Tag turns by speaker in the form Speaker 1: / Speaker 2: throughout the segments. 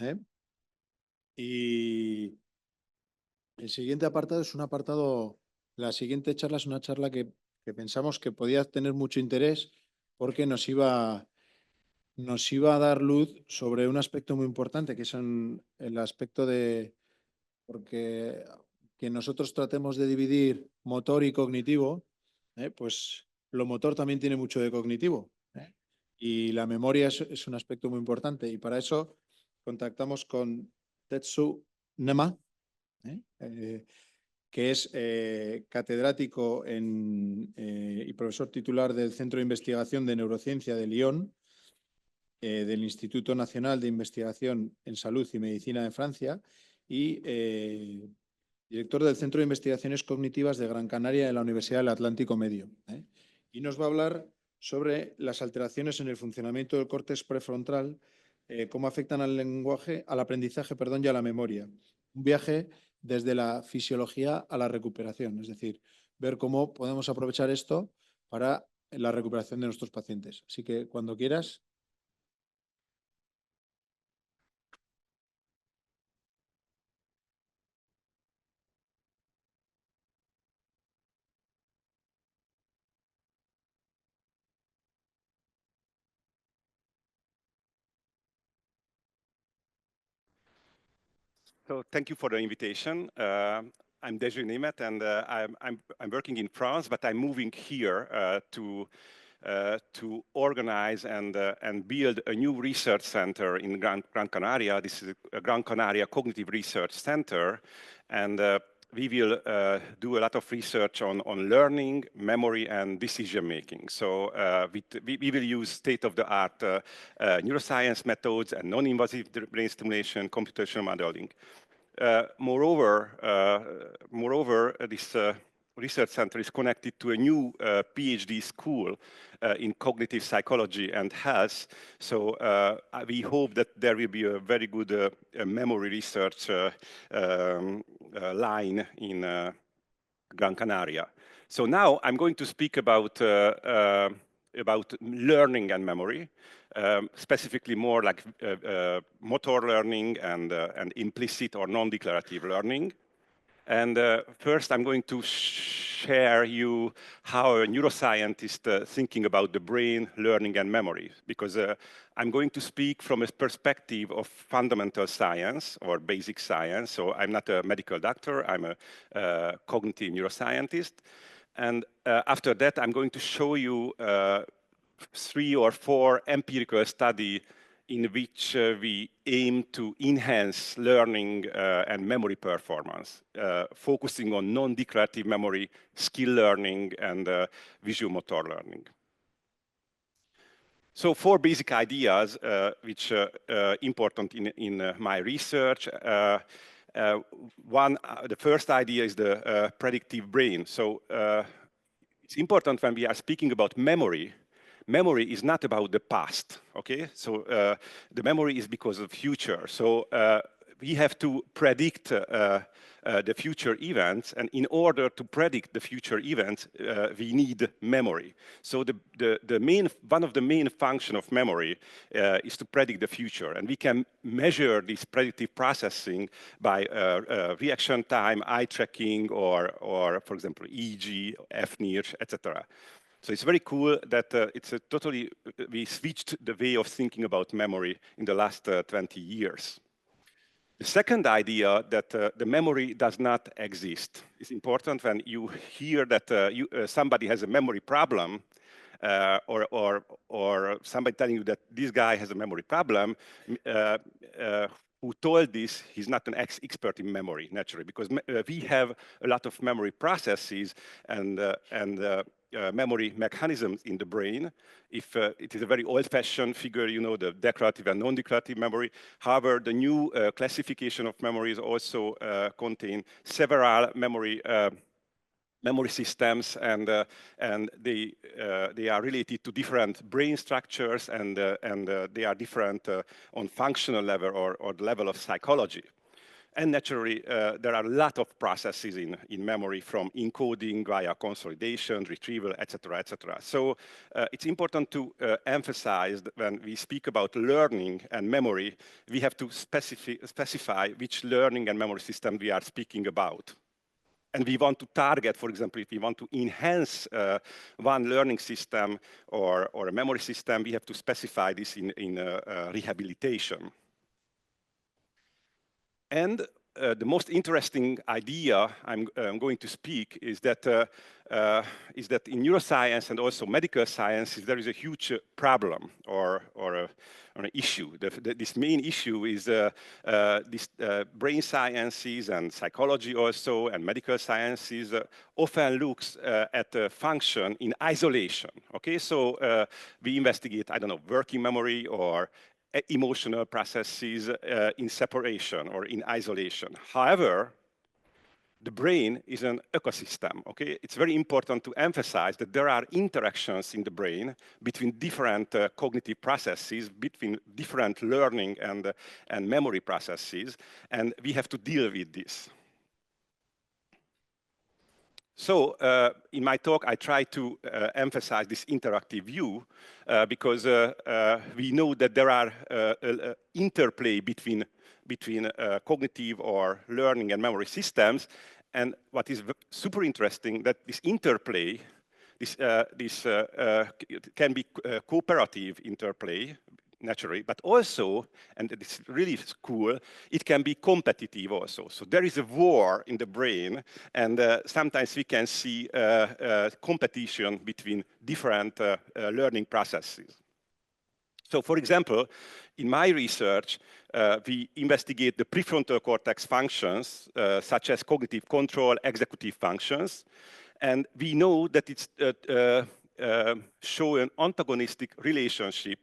Speaker 1: ¿eh? Y el siguiente apartado es un apartado, la siguiente charla es una charla que pensamos que podía tener mucho interés porque nos iba a dar luz sobre un aspecto muy importante, que es el aspecto de, porque que nosotros tratemos de dividir motor y cognitivo, pues lo motor también tiene mucho de cognitivo. Y la memoria es un aspecto muy importante. Y para eso contactamos con Dezso Németh, que es catedrático y profesor titular del Centro de Investigación de Neurociencia de Lyon, del Instituto Nacional de Investigación en Salud y Medicina de Francia y director del Centro de Investigaciones Cognitivas de Gran Canaria de la Universidad del Atlántico Medio. Y nos va a hablar sobre las alteraciones en el funcionamiento del córtex prefrontal, cómo afectan al lenguaje, al aprendizaje, perdón, y a la memoria. Un viaje desde la fisiología a la recuperación, es decir, ver cómo podemos aprovechar esto para la recuperación de nuestros pacientes. Así que cuando quieras.
Speaker 2: So thank you for the invitation. I'm Dezso Németh, and I'm working in France, but I'm moving here to organize and build a new research center in Gran Canaria. This is a Gran Canaria Cognitive Research Center, and we will do a lot of research on learning, memory, and decision making. So we will use state-of-the-art neuroscience methods and non-invasive brain stimulation, computational modeling. Moreover, this research center is connected to a new PhD school in cognitive psychology and health. So we hope that there will be a very good memory research line in Gran Canaria. So now I'm going to speak about learning and memory, specifically more like motor learning and implicit or non-declarative learning. And first, I'm going to share you how a neuroscientist thinking about the brain, learning, and memory, because I'm going to speak from a perspective of fundamental science or basic science. So I'm not a medical doctor, I'm a cognitive neuroscientist. And after that, I'm going to show you 3 or 4 empirical studies in which we aim to enhance learning and memory performance, focusing on non-declarative memory, skill learning, and visual motor learning. So 4 basic ideas which are important in my research. The first idea is the predictive brain. So it's important when we are speaking about memory. Memory is not about the past, okay? So the memory is because of the future. So we have to predict the future events, and in order to predict the future events, we need memory. So one of the main functions of memory is to predict the future, and we can measure this predictive processing by reaction time, eye tracking, or for example, EEG, FNIR, etc. So it's very cool that we switched the way of thinking about memory in the last 20 years. The second idea that the memory does not exist is important when you hear that somebody has a memory problem, or somebody telling you that this guy has a memory problem. Who told this, he's not an expert in memory, naturally, because we have a lot of memory processes and memory mechanisms in the brain. If it is a very old-fashioned figure, you know, the declarative and non-declarative memory. However, the new classification of memories also contain several memory systems, and they are related to different brain structures, and they are different on functional level or the level of psychology. And naturally, there are a lot of processes in memory, from encoding via consolidation, retrieval, etc., etc. So it's important to emphasize that when we speak about learning and memory, we have to specify which learning and memory system we are speaking about. And we want to target, for example, if we want to enhance one learning system or a memory system, we have to specify this in rehabilitation. And the most interesting idea I'm going to speak is that in neuroscience and also medical science, there is a huge problem or an issue. This main issue is brain sciences and psychology also, and medical sciences often looks at function in isolation. Okay, so we investigate, I don't know, working memory or emotional processes in separation or in isolation. However, the brain is an ecosystem, okay? It's very important to emphasize that there are interactions in the brain between different cognitive processes, between different learning and memory processes, and we have to deal with this. So in my talk, I try to emphasize this interactive view because we know that there are interplay between cognitive or learning and memory systems. And what is super interesting, that this interplay, this can be cooperative interplay, naturally, but also, and it's really cool, it can be competitive also. So there is a war in the brain, and sometimes we can see competition between different learning processes. So for example, in my research, we investigate the prefrontal cortex functions, such as cognitive control, executive functions, and we know that it's show an antagonistic relationship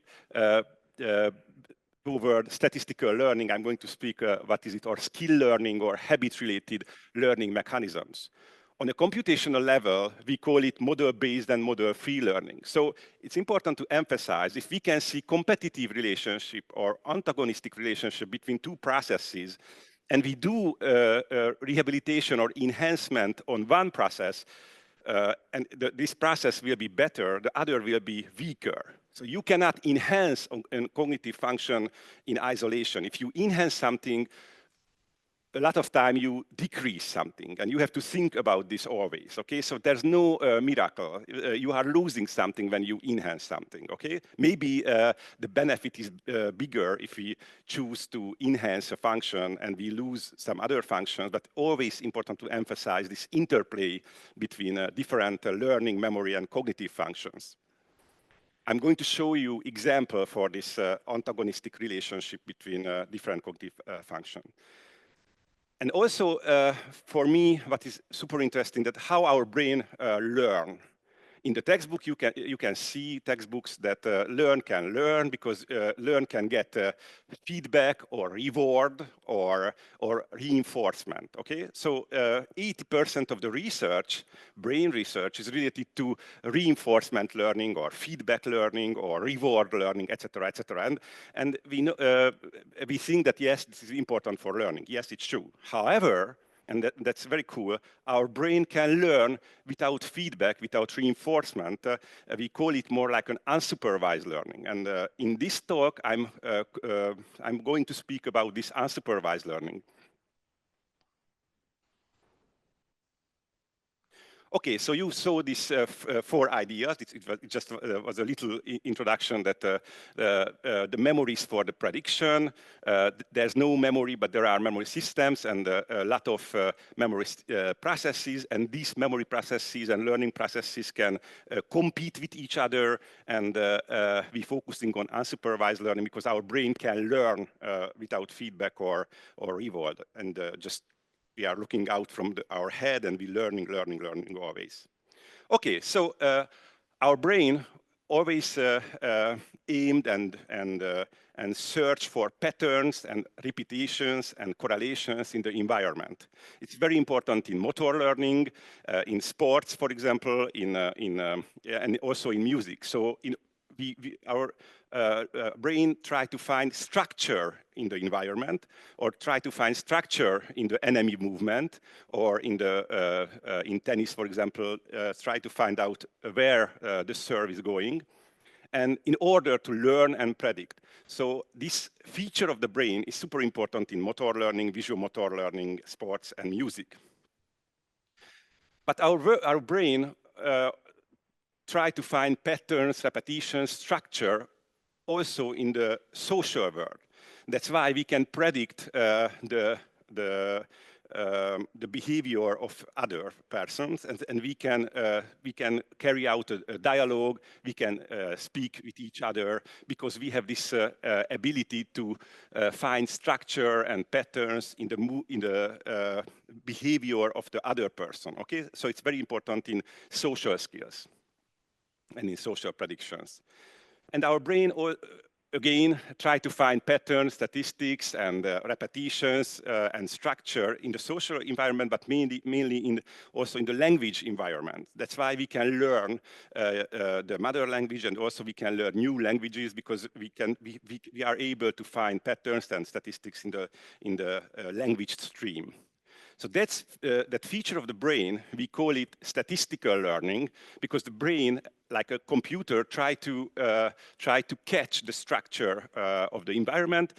Speaker 2: toward statistical learning. I'm going to speak, what is it, or skill learning or habit-related learning mechanisms. On a computational level, we call it model-based and model-free learning. So it's important to emphasize, if we can see competitive relationship or antagonistic relationship between two processes, and we do rehabilitation or enhancement on one process, and this process will be better, the other will be weaker. So you cannot enhance a cognitive function in isolation. If you enhance something, a lot of time you decrease something, and you have to think about this always, okay? So there's no miracle. You are losing something when you enhance something, okay? Maybe the benefit is bigger if we choose to enhance a function and we lose some other functions, but always important to emphasize this interplay between different learning, memory, and cognitive functions. I'm going to show you example for this antagonistic relationship between different cognitive functions. And also, for me, what is super interesting, that how our brain learn. In the textbook, you can see textbooks that learn can learn because learn can get feedback or reward or reinforcement, okay? So 80% of the research, brain research, is related to reinforcement learning or feedback learning or reward learning, etc., etc. And we know, we think that, yes, this is important for learning. Yes, it's true. However, and that's very cool, our brain can learn without feedback, without reinforcement. We call it more like an unsupervised learning. And in this talk, I'm going to speak about this unsupervised learning. Okay, so you saw these 4 ideas. It just was a little introduction that the memories for the prediction, there's no memory, but there are memory systems and a lot of memory processes, and these memory processes and learning processes can compete with each other, and we're focusing on unsupervised learning because our brain can learn without feedback or reward, and just we are looking out from our head and we're learning always. Okay, so our brain always aimed and search for patterns and repetitions and correlations in the environment. It's very important in motor learning, in sports, for example, and also in music. So our brain try to find structure in the environment, or try to find structure in the enemy movement, or in tennis, for example, try to find out where the serve is going, and in order to learn and predict. So this feature of the brain is super important in motor learning, visual motor learning, sports, and music. But our brain try to find patterns, repetitions, structure also in the social world. That's why we can predict the behavior of other persons, and we can carry out a dialogue. We can speak with each other because we have this ability to find structure and patterns in the behavior of the other person. Okay, so it's very important in social skills and in social predictions. And our brain, again, try to find patterns, statistics, and repetitions and structure in the social environment, but mainly also in the language environment. That's why we can learn the mother language, and also we can learn new languages, because we are able to find patterns and statistics in the language stream. So that's that feature of the brain. We call it statistical learning, because the brain, like a computer, try to catch the structure of the environment.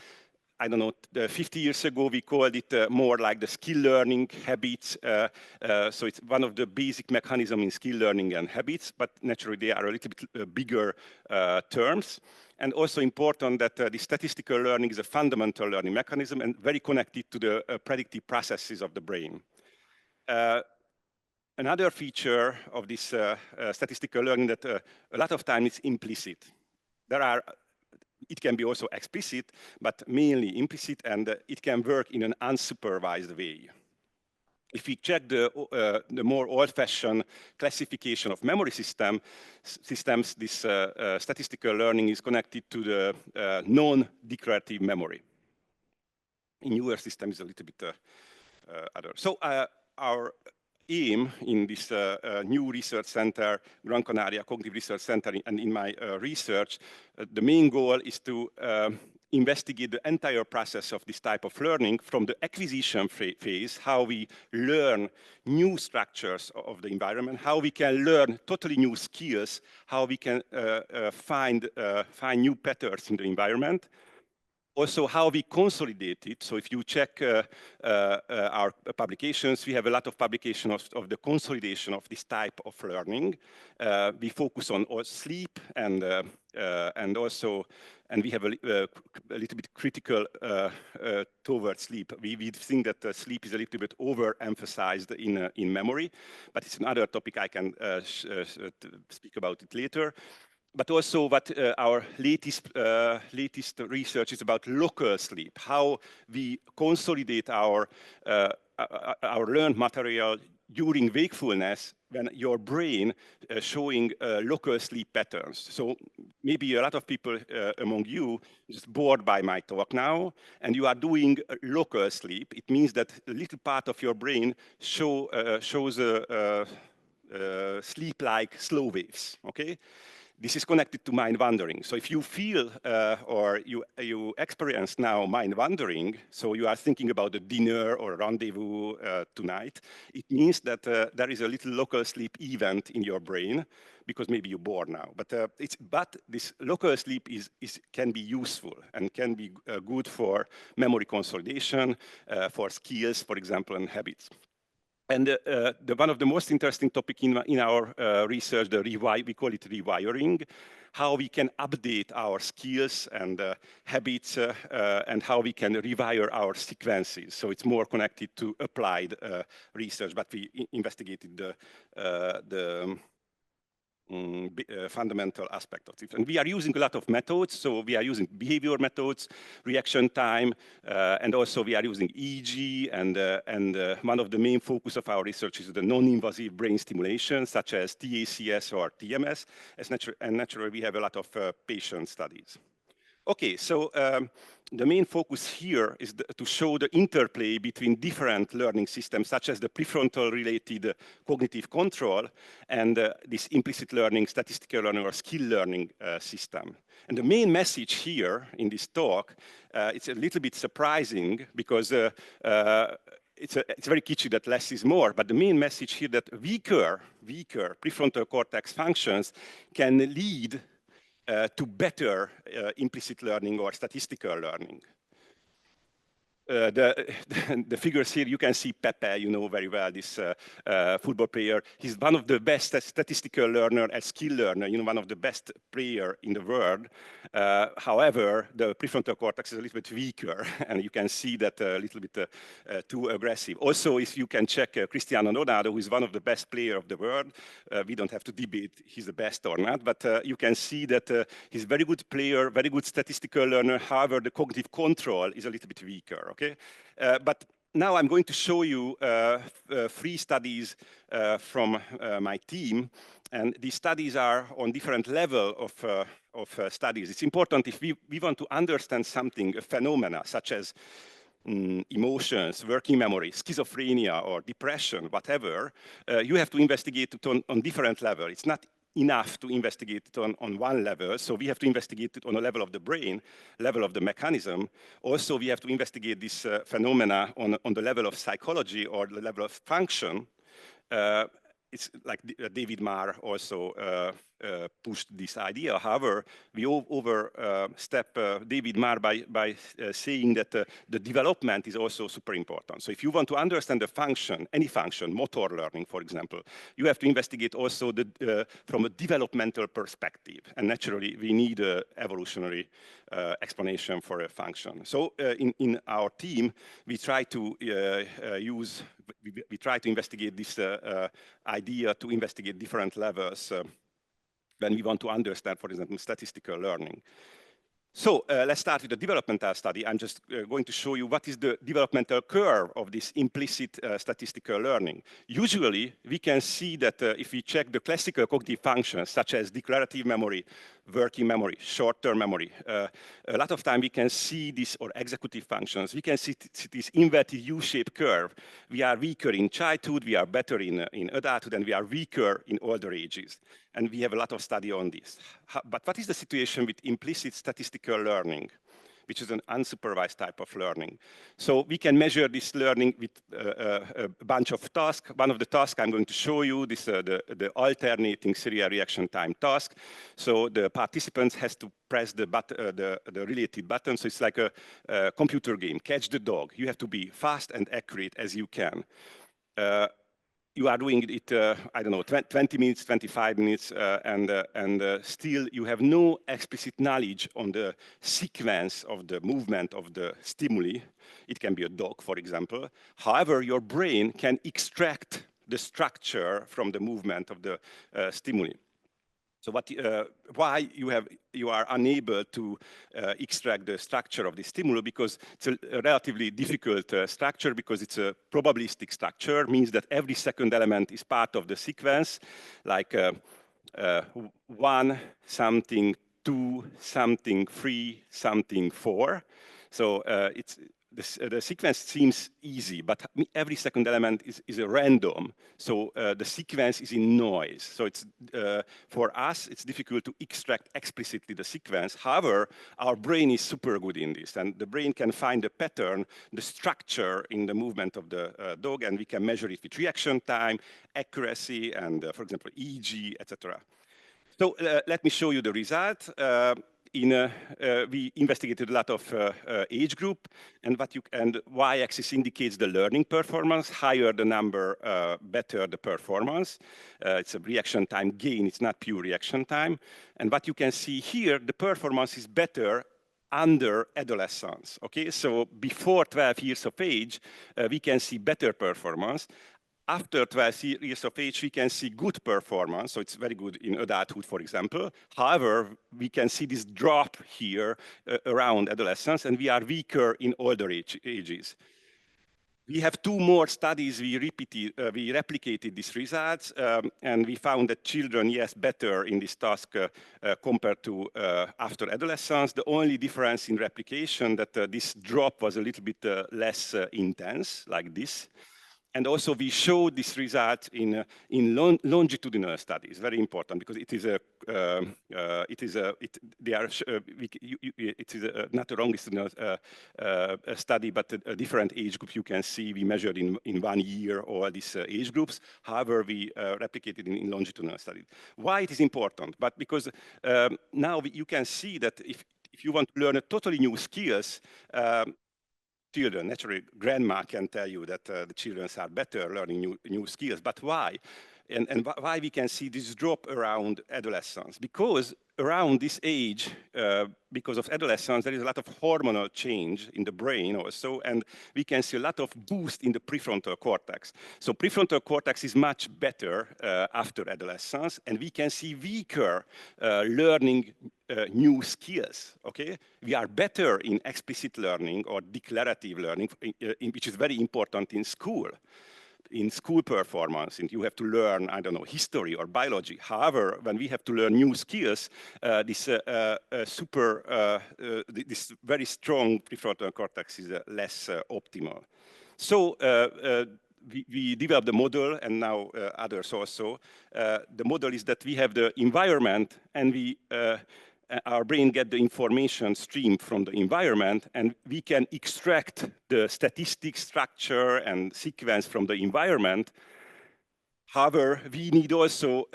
Speaker 2: I don't know, 50 years ago, we called it more like the skill learning habits. So it's one of the basic mechanisms in skill learning and habits, but naturally they are a little bit bigger terms. And also important that the statistical learning is a fundamental learning mechanism and very connected to the predictive processes of the brain. Another feature of this statistical learning that a lot of time is implicit. It can be also explicit, but mainly implicit, and it can work in an unsupervised way. If we check the more old-fashioned classification of memory systems, this statistical learning is connected to the non-declarative memory. In newer systems, it's a little bit other. So our aim in this new research center, Gran Canaria Cognitive Research Center, and in my research, the main goal is to investigate the entire process of this type of learning from the acquisition phase, how we learn new structures of the environment, how we can learn totally new skills, how we can find new patterns in the environment. Also, how we consolidate it. So if you check our publications, we have a lot of publications of the consolidation of this type of learning. We focus on sleep and we have a little bit critical towards sleep. We think that sleep is a little bit overemphasized in memory, but it's another topic I can speak about it later. But also what our latest research is about local sleep, how we consolidate our learned material during wakefulness when your brain showing local sleep patterns. So maybe a lot of people among you is bored by my talk now, and you are doing local sleep. It means that a little part of your brain shows sleep-like slow waves, okay? This is connected to mind wandering. So if you feel or you experience now mind wandering, so you are thinking about a dinner or a rendezvous tonight, it means that there is a little local sleep event in your brain, because maybe you're bored now. But this local sleep can be useful and can be good for memory consolidation, for skills, for example, and habits. And one of the most interesting topics in our research, we call it rewiring, how we can update our skills and habits and how we can rewire our sequences. So it's more connected to applied research, but we investigated the fundamental aspect of it. And we are using a lot of methods. So we are using behavior methods, reaction time, and also we are using EEG. And one of the main focus of our research is the non-invasive brain stimulation, such as TACS or TMS. And naturally, we have a lot of patient studies. Okay, so the main focus here is to show the interplay between different learning systems, such as the prefrontal-related cognitive control and this implicit learning, statistical learning, or skill learning system. And the main message here in this talk, it's a little bit surprising because it's very kitschy that less is more, but the main message here that weaker prefrontal cortex functions can lead to better implicit learning or statistical learning. The figures here, you can see Pepe, you know very well, this football player. He's one of the best statistical learner and skill learner, you know, one of the best player in the world. However, the prefrontal cortex is a little bit weaker, and you can see that a little bit too aggressive. Also, if you can check Cristiano Ronaldo, who is one of the best player of the world, we don't have to debate he's the best or not, but you can see that he's a very good player, very good statistical learner. However, the cognitive control is a little bit weaker. Okay, but now I'm going to show you 3 studies from my team, and these studies are on different level of studies. It's important if we want to understand something, a phenomena such as emotions, working memory, schizophrenia, or depression, whatever, you have to investigate it on different level. It's not enough to investigate it on one level. So we have to investigate it on a level of the brain, level of the mechanism. Also, we have to investigate this phenomena on the level of psychology or the level of function. It's like David Marr also pushed this idea. However, we overstep David Marr by saying that the development is also super important. So if you want to understand the function, any function, motor learning, for example, you have to investigate also from a developmental perspective. And naturally, we need an evolutionary explanation for a function. So in our team, we try to we try to investigate this idea to investigate different levels when we want to understand, for example, statistical learning. So let's start with the developmental study. I'm just going to show you what is the developmental curve of this implicit statistical learning. Usually, we can see that if we check the classical cognitive functions, such as declarative memory, working memory, short-term memory, a lot of time we can see this, or executive functions, we can see this inverted U-shaped curve. We are weaker in childhood, we are better in adulthood, and we are weaker in older ages. And we have a lot of study on this. But what is the situation with implicit statistical learning, which is an unsupervised type of learning? So we can measure this learning with a bunch of tasks. One of the tasks I'm going to show you, this the alternating serial reaction time task. So the participants has to press the related button. So it's like a computer game, catch the dog. You have to be fast and accurate as you can. You are doing it, I don't know, 20 minutes, 25 minutes, and still you have no explicit knowledge on the sequence of the movement of the stimuli. It can be a dog, for example. However, your brain can extract the structure from the movement of the stimuli. So why you are unable to extract the structure of the stimulus? Because it's a relatively difficult structure, because it's a probabilistic structure, means that every second element is part of the sequence, like 1, something, 2, something, 3, something, 4. So the sequence seems easy, but every second element is a random. So the sequence is in noise. So it's for us, it's difficult to extract explicitly the sequence. However, our brain is super good in this, and the brain can find the pattern, the structure in the movement of the dog, and we can measure it with reaction time, accuracy, and for example, EEG, etc. So let me show you the result. We investigated a lot of age group, and y-axis indicates the learning performance. Higher the number, better the performance. It's a reaction time gain. It's not pure reaction time. And what you can see here, the performance is better under adolescence. Okay, so before 12 years of age, we can see better performance. After 12 years of age, we can see good performance. So it's very good in adulthood, for example. However, we can see this drop here around adolescence, and we are weaker in older ages. We have 2 more studies. We replicated these results, and we found that children, yes, better in this task compared to after adolescence. The only difference in replication that this drop was a little bit less intense, like this. And also we showed this result in longitudinal studies, very important, because it is not a longitudinal study, but a different age group. You can see we measured in 1 year all these age groups. However, we replicated in longitudinal studies. Why it is important? But because now you can see that if you want to learn a totally new skills, children, naturally, grandma can tell you that the children are better learning new skills, but why? And why we can see this drop around adolescence? Because around this age, because of adolescence, there is a lot of hormonal change in the brain also, and we can see a lot of boost in the prefrontal cortex. So prefrontal cortex is much better after adolescence, and we can see weaker learning new skills, okay? We are better in explicit learning or declarative learning, which is very important in school performance, and you have to learn, I don't know, history or biology. However, when we have to learn new skills, this very strong prefrontal cortex is less optimal. So we developed the model, and now others also. The model is that we have the environment, and our brain get the information stream from the environment, and we can extract the statistic structure and sequence from the environment. However, we need also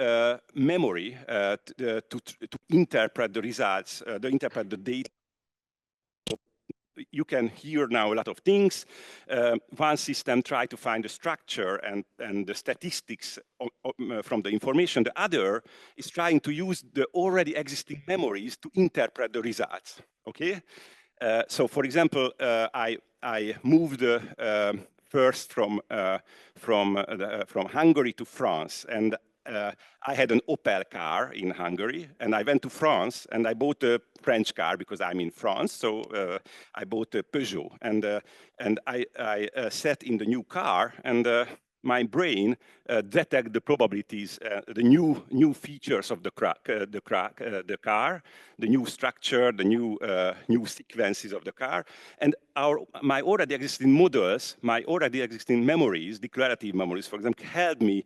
Speaker 2: memory to interpret the results, to interpret the data. You can hear now a lot of things. One system tries to find the structure and the statistics from the information. The other is trying to use the already existing memories to interpret the results. Okay. So, for example, I moved first from Hungary to France, and I had an Opel car in Hungary, and I went to France, and I bought a French car because I'm in France. So I bought a Peugeot, and I sat in the new car, and my brain detect the probabilities, the new features of the car, the new structure, the new sequences of the car, and my already existing models, my already existing memories, declarative memories, for example, help me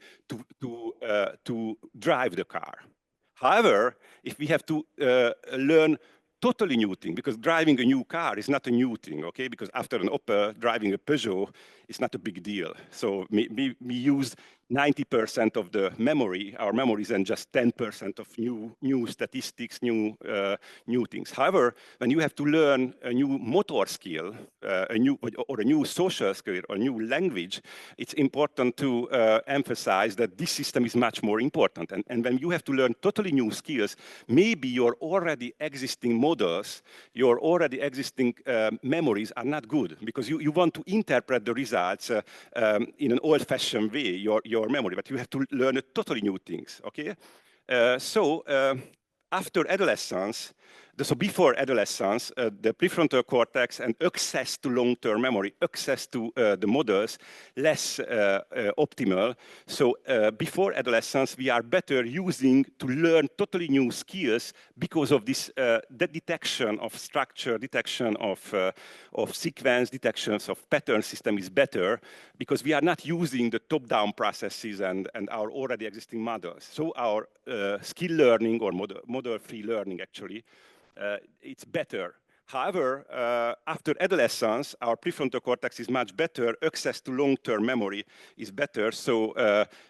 Speaker 2: to drive the car. However, if we have to learn totally new thing, because driving a new car is not a new thing, okay? Because after an Opel, driving a Peugeot is not a big deal. So we use 90% of the memory, our memories, and just 10% of new statistics, new things. However, when you have to learn a new motor skill, a new social skill, or a new language, it's important to emphasize that this system is much more important. And when you have to learn totally new skills, maybe your already existing models, your already existing memories are not good, because you want to interpret the results in an old-fashioned way, your memory, but you have to learn totally new things, okay? So after adolescence, so before adolescence, the prefrontal cortex and access to long-term memory, access to the models, less optimal. So before adolescence, we are better using to learn totally new skills because of this the detection of structure, detection of sequence, detections of pattern system is better because we are not using the top-down processes and our already existing models. So our skill learning or model-free learning actually, it's better. However, after adolescence, our prefrontal cortex is much better. Access to long-term memory is better. So,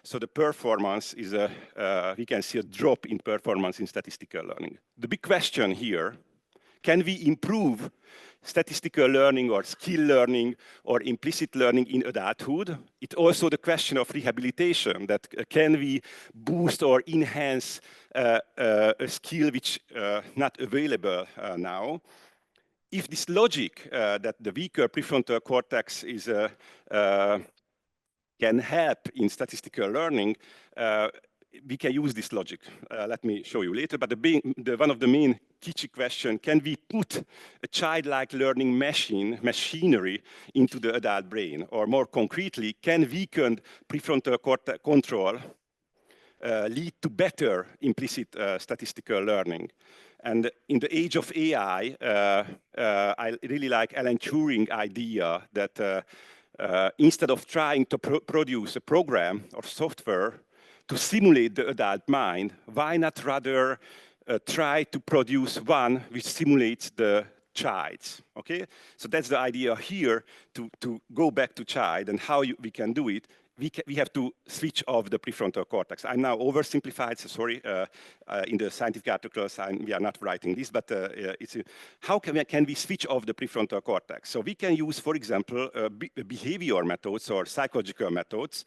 Speaker 2: so the performance is we can see a drop in performance in statistical learning. The big question here: can we improve statistical learning or skill learning or implicit learning in adulthood? It's also the question of rehabilitation, that can we boost or enhance a skill which not available now? If this logic that the weaker prefrontal cortex is can help in statistical learning, we can use this logic. Let me show you later, but one of the main kitschy question, can we put a childlike learning machinery into the adult brain? Or more concretely, can weakened prefrontal cortex control lead to better implicit statistical learning? And in the age of AI, I really like Alan Turing's idea that instead of trying to produce a program or software to simulate the adult mind, why not rather try to produce one which simulates the child's, okay? So that's the idea here, to go back to child and how we can do it. We have to switch off the prefrontal cortex. I'm now oversimplified, so sorry. In the scientific articles, we are not writing this, but how can we switch off the prefrontal cortex? So we can use, for example, behavior methods or psychological methods.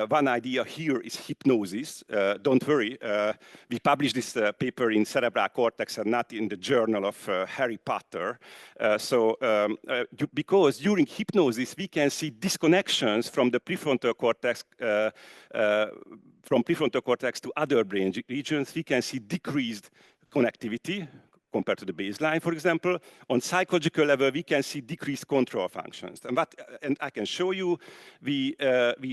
Speaker 2: One idea here is hypnosis. Don't worry, we published this paper in cerebral cortex and not in the journal of Harry Potter. Because during hypnosis, we can see disconnections from the prefrontal cortex, from prefrontal cortex to other brain regions. We can see decreased connectivity compared to the baseline, for example. On psychological level, we can see decreased control functions. And I can show you, we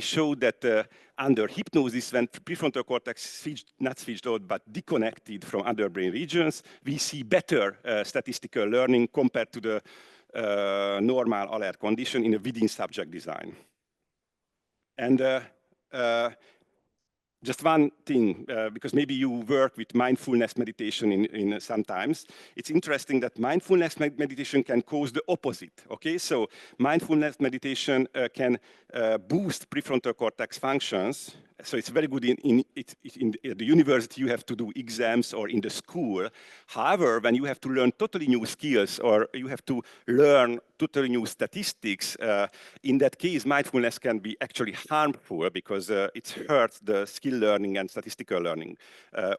Speaker 2: showed that under hypnosis, when prefrontal cortex not switched out, but disconnected from other brain regions, we see better statistical learning compared to the normal alert condition in a within subject design. And just one thing, because maybe you work with mindfulness meditation in sometimes. It's interesting that mindfulness meditation can cause the opposite, okay? So mindfulness meditation can boost prefrontal cortex functions. So it's very good in the university, you have to do exams, or in the school. However, when you have to learn totally new skills, or you have to learn totally new statistics, in that case, mindfulness can be actually harmful because it hurts the skill learning and statistical learning,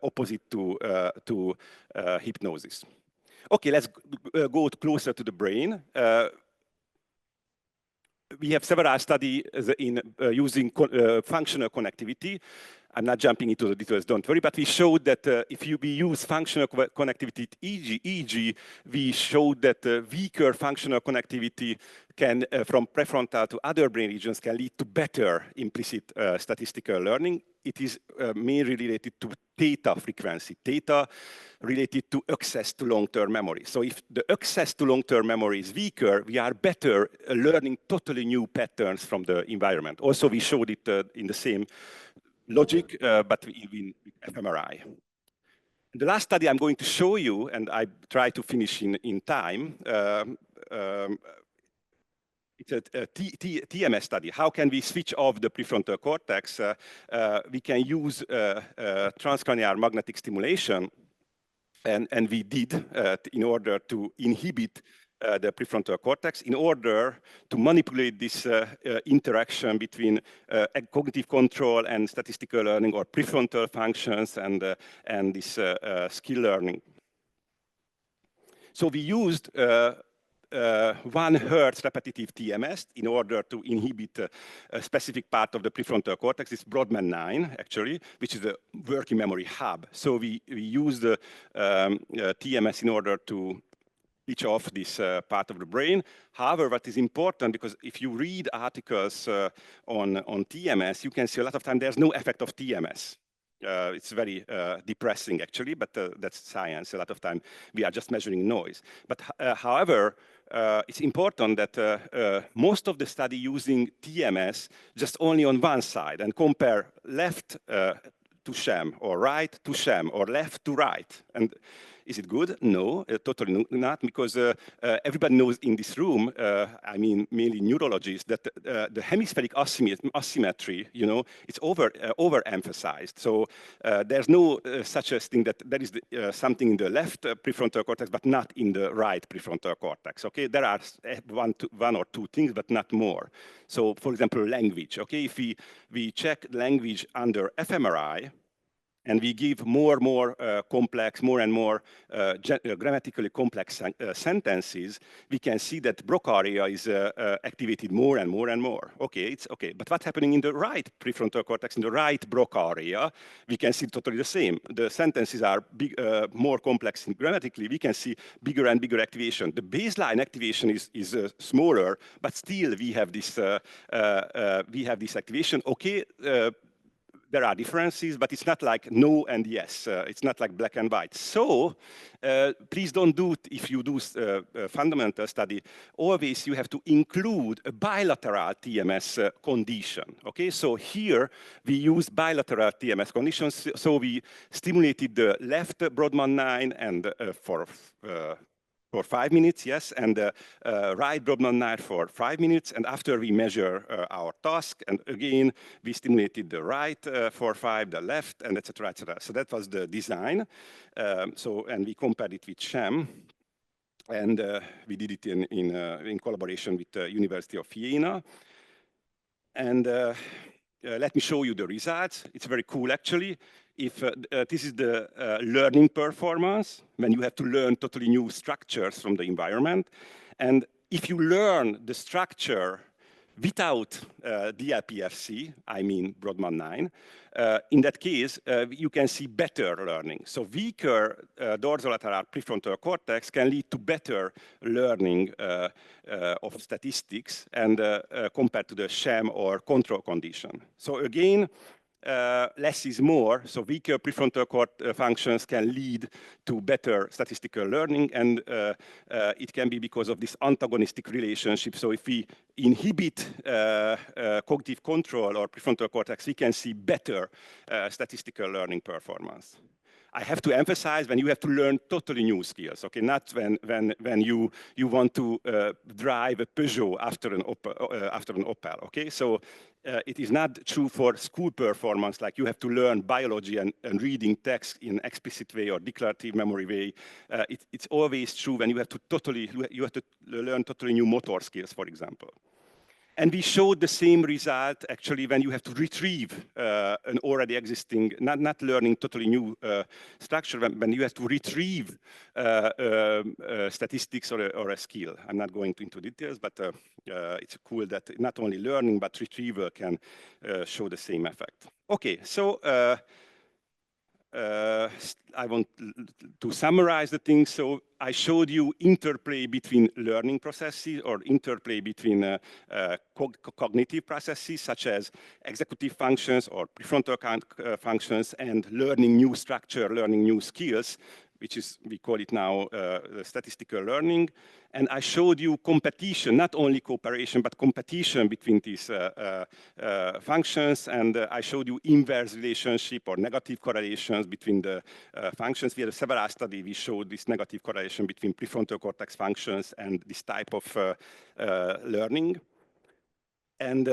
Speaker 2: opposite to hypnosis. Okay, let's go closer to the brain. We have several studies in using functional connectivity. I'm not jumping into the details, don't worry, but we showed that if we use functional connectivity, e.g., we showed that weaker functional connectivity can, from prefrontal to other brain regions, can lead to better implicit statistical learning. It is mainly related to theta frequency, theta related to access to long-term memory. So if the access to long-term memory is weaker, we are better learning totally new patterns from the environment. Also, we showed it in the same logic, but in fMRI. The last study I'm going to show you, and I try to finish in time, it's a TMS study. How can we switch off the prefrontal cortex? We can use transcranial magnetic stimulation, and we did in order to inhibit the prefrontal cortex, in order to manipulate this interaction between cognitive control and statistical learning, or prefrontal functions and this skill learning. So we used 1 Hertz repetitive TMS in order to inhibit a specific part of the prefrontal cortex. It's Brodmann 9, actually, which is the working memory hub. So we used the TMS in order to switch off this part of the brain. However, what is important, because if you read articles on TMS, you can see a lot of time there's no effect of TMS. It's very depressing, actually, but that's science. A lot of time we are just measuring noise. But however, it's important that most of the study using TMS just only on one side, and compare left to sham, or right to sham, or left to right. And is it good? No, totally not, because everybody knows in this room, I mean, mainly neurologists, that the hemispheric asymmetry, you know, it's overemphasized. So there's no such a thing that there is something in the left prefrontal cortex, but not in the right prefrontal cortex. Okay, there are one or two things, but not more. So, for example, language. Okay, if we check language under fMRI, and we give more and more complex, more and more grammatically complex sentences, we can see that Broca area is activated more and more and more. Okay, it's okay. But what's happening in the right prefrontal cortex, in the right Broca area, we can see totally the same. The sentences are big, more complex grammatically. We can see bigger and bigger activation. The baseline activation is smaller, but still we have this activation. Okay. There are differences, but it's not like no and yes. It's not like black and white. So please don't do it if you do a fundamental study. Always you have to include a bilateral TMS condition. Okay, so here we use bilateral TMS conditions. So we stimulated the left Brodmann 9 and for 5 minutes, yes, and right Brodmann 9 for 5 minutes. And after we measure our task, and again, we stimulated the right for 5, the left, and etc., etc. So that was the design. And we compared it with sham. And we did it in collaboration with the University of Vienna. And let me show you the results. It's very cool, actually. If this is the learning performance, when you have to learn totally new structures from the environment. And if you learn the structure without DLPFC, I mean Brodmann 9, in that case, you can see better learning. So weaker dorsolateral prefrontal cortex can lead to better learning of statistics and compared to the sham or control condition. So again, less is more, so weaker prefrontal functions can lead to better statistical learning, and it can be because of this antagonistic relationship. So if we inhibit cognitive control or prefrontal cortex, we can see better statistical learning performance. I have to emphasize when you have to learn totally new skills, okay? Not when you want to drive a Peugeot after an Opel, okay? So it is not true for school performance, like you have to learn biology and reading text in explicit way or declarative memory way. It's always true when you have to learn totally new motor skills, for example. And we showed the same result actually when you have to retrieve an already existing, not learning totally new structure, when you have to retrieve statistics or a skill. I'm not going into details, but it's cool that not only learning, but retrieval can show the same effect. Okay, so I want to summarize the things. So I showed you interplay between learning processes or interplay between cognitive processes such as executive functions or prefrontal functions and learning new structure, learning new skills, which is, we call it now statistical learning. And I showed you competition, not only cooperation, but competition between these functions. And I showed you inverse relationship or negative correlations between the functions. We had several studies, we showed this negative correlation between prefrontal cortex functions and this type of learning. And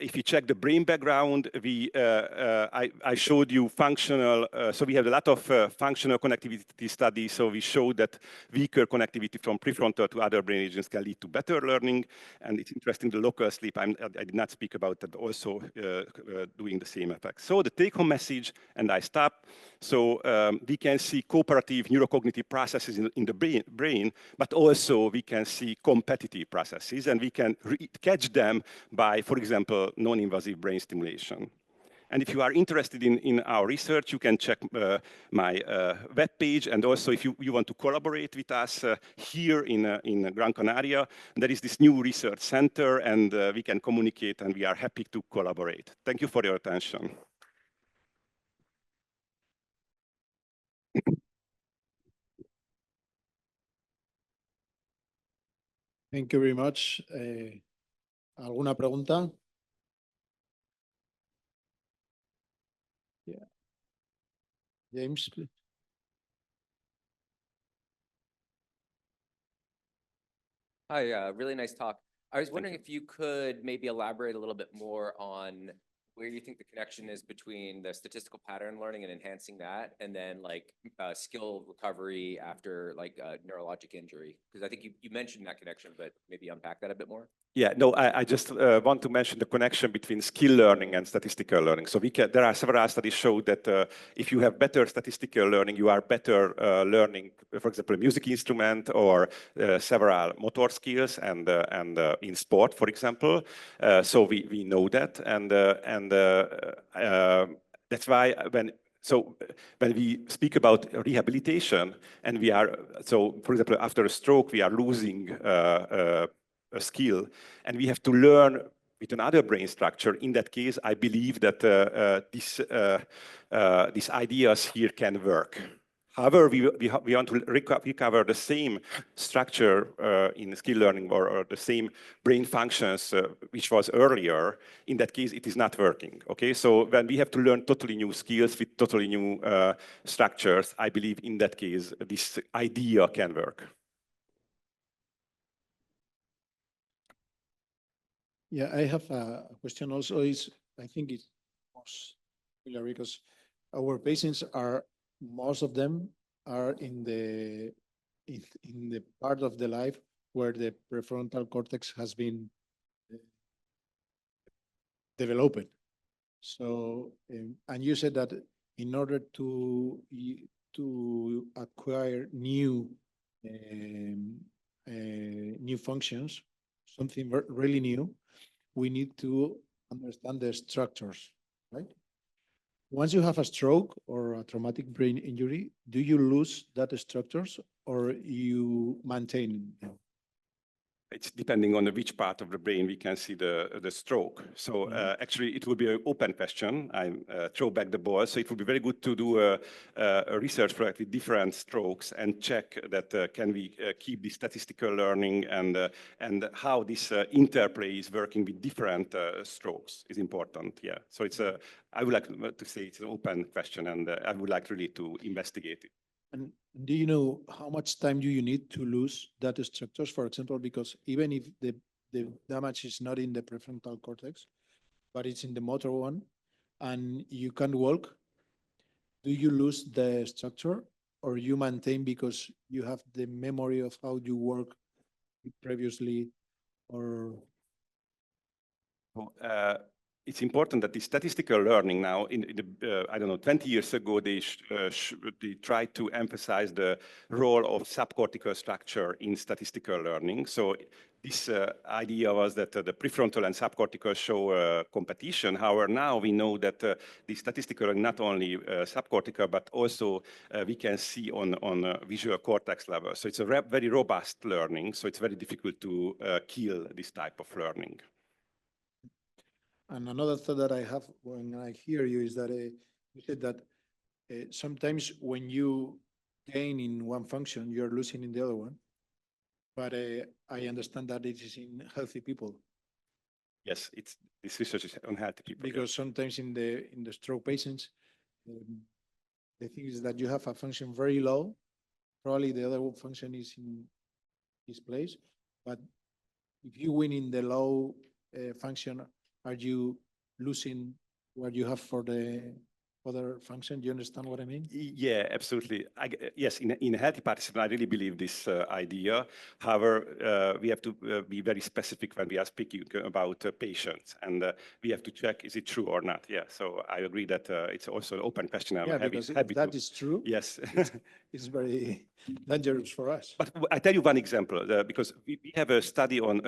Speaker 2: if you check the brain background, I showed you functional, so we have a lot of functional connectivity studies. So we showed that weaker connectivity from prefrontal to other brain regions can lead to better learning. And it's interesting, the local sleep, I did not speak about that, also doing the same effect. So the take-home message, and I stop. So we can see cooperative neurocognitive processes in the brain, but also we can see competitive processes, and we can catch them by, for example, non-invasive brain stimulation. And if you are interested in our research, you can check my webpage. And also, if you want to collaborate with us here in Gran Canaria, there is this new research center, and we can communicate, and we are happy to collaborate. Thank you for your attention.
Speaker 1: Thank you very much. ¿Alguna pregunta? Yeah. James, please.
Speaker 3: Hi, really nice talk. I was wondering if you could maybe elaborate a little bit more on where you think the connection is between the statistical pattern learning and enhancing that, and then like skill recovery after like neurologic injury. Because I think you mentioned that connection, but maybe unpack that a bit more.
Speaker 2: Yeah, no, I just want to mention the connection between skill learning and statistical learning. So there are several studies show that if you have better statistical learning, you are better learning, for example, a music instrument or several motor skills and in sport, for example. So we know that, and that's why when we speak about rehabilitation, and for example, after a stroke, we are losing a skill, and we have to learn with another brain structure. In that case, I believe that these ideas here can work. However, we want to recover the same structure in skill learning or the same brain functions which was earlier. In that case, it is not working. Okay, so when we have to learn totally new skills with totally new structures, I believe in that case this idea can work.
Speaker 1: Yeah, I have a question also. I think it's most popular because our patients most of them are in the part of the life where the prefrontal cortex has been developed. So, and you said that in order to acquire new functions, something really new, we need to understand the structures, right? Once you have a stroke or a traumatic brain injury, do you lose that structures or you maintain them?
Speaker 2: It's depending on which part of the brain we can see the stroke. So actually, it would be an open question. I throw back the ball. So it would be very good to do a research project with different strokes and check that can we keep the statistical learning and how this interplay is working with different strokes is important. Yeah. So it's I would like to say it's an open question, and I would like really to investigate it.
Speaker 1: And do you know how much time do you need to lose data structures, for example, because even if the damage is not in the prefrontal cortex, but it's in the motor one, and you can't walk, do you lose the structure or you maintain because you have the memory of how you work previously, or?
Speaker 2: It's important that the statistical learning now, I don't know, 20 years ago, they tried to emphasize the role of subcortical structure in statistical learning. So this idea was that the prefrontal and subcortical show competition. However, now we know that the statistical learning, not only subcortical, but also we can see on visual cortex level. So it's a very robust learning. So it's very difficult to kill this type of learning.
Speaker 1: And another thought that I have when I hear you is that you said that sometimes when you gain in one function, you're losing in the other one. But I understand that it is in healthy people.
Speaker 2: Yes, this research is on healthy people.
Speaker 1: Because sometimes in the stroke patients, the thing is that you have a function very low. Probably the other function is in this place. But if you win in the low function, are you losing what you have for the other function? Do you understand what I mean?
Speaker 2: Yeah, absolutely. Yes, in a healthy participant, I really believe this idea. However, we have to be very specific when we are speaking about patients, and we have to check, is it true or not? Yeah, so I agree that it's also an open question.
Speaker 1: Yeah, because if that is true,
Speaker 2: yes,
Speaker 1: it's very dangerous for us.
Speaker 2: But I tell you one example, because we have a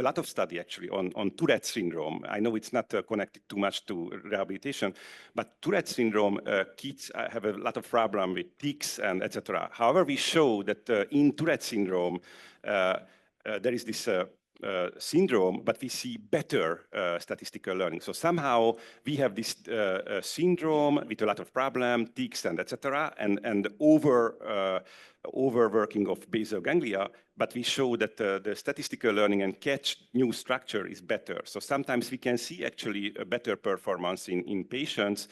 Speaker 2: lot of study actually on Tourette syndrome. I know it's not connected too much to rehabilitation, but Tourette syndrome, kids have a lot of problem with tics and etc. However, we show that in Tourette syndrome, there is this syndrome, but we see better statistical learning. So somehow we have this syndrome with a lot of problem, tics and etc. and overworking of basal ganglia, but we show that the statistical learning and catch new structure is better. So sometimes we can see actually a better performance in patients.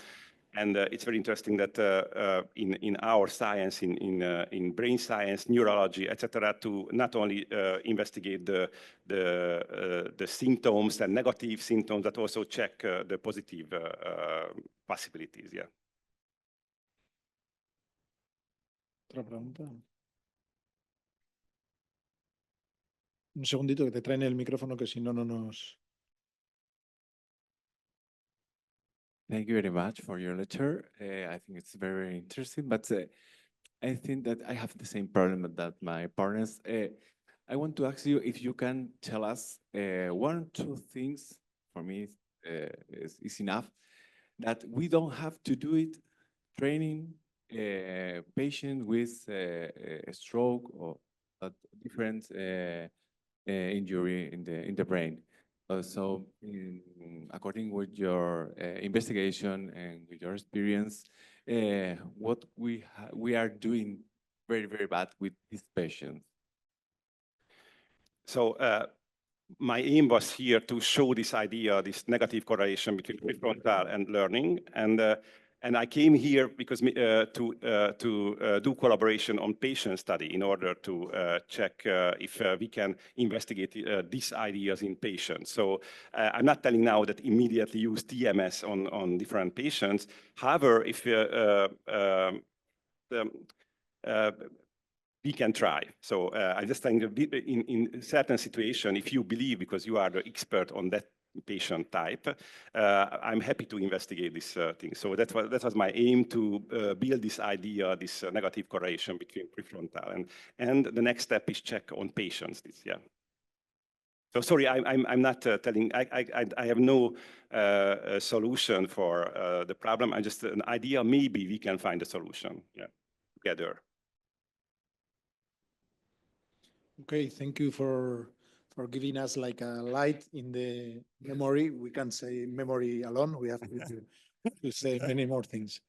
Speaker 2: And it's very interesting that in our science, in brain science, neurology, etc., to not only investigate the symptoms and negative symptoms, but also check the positive possibilities. Yeah.
Speaker 1: Otra pregunta. Un segundito que te traen el micrófono, que si no, no nos...
Speaker 4: Thank you very much for your lecture. I think it's very interesting, but I think that I have the same problem that my partners. I want to ask you if you can tell us one or two things, for me is enough, that we don't have to do it, training patient with a stroke or a different injury in the brain. So, according with your investigation and with your experience, what we are doing very, very bad with these patients.
Speaker 2: So my aim was here to show this idea, this negative correlation between prefrontal and learning, and I came here because to do collaboration on patient study in order to check if we can investigate these ideas in patients. So I'm not telling now that immediately use TMS on different patients. However, if we can try. So I just think in certain situation, if you believe, because you are the expert on that patient type, I'm happy to investigate this thing. So that was my aim, to build this idea, this negative correlation between prefrontal, and the next step is check on patients. Yeah. So sorry, I'm not telling. I have no solution for the problem. I just an idea. Maybe we can find a solution. Yeah, together.
Speaker 1: Okay, thank you for giving us like a light in the memory. We can't say memory alone. We have to say many more things.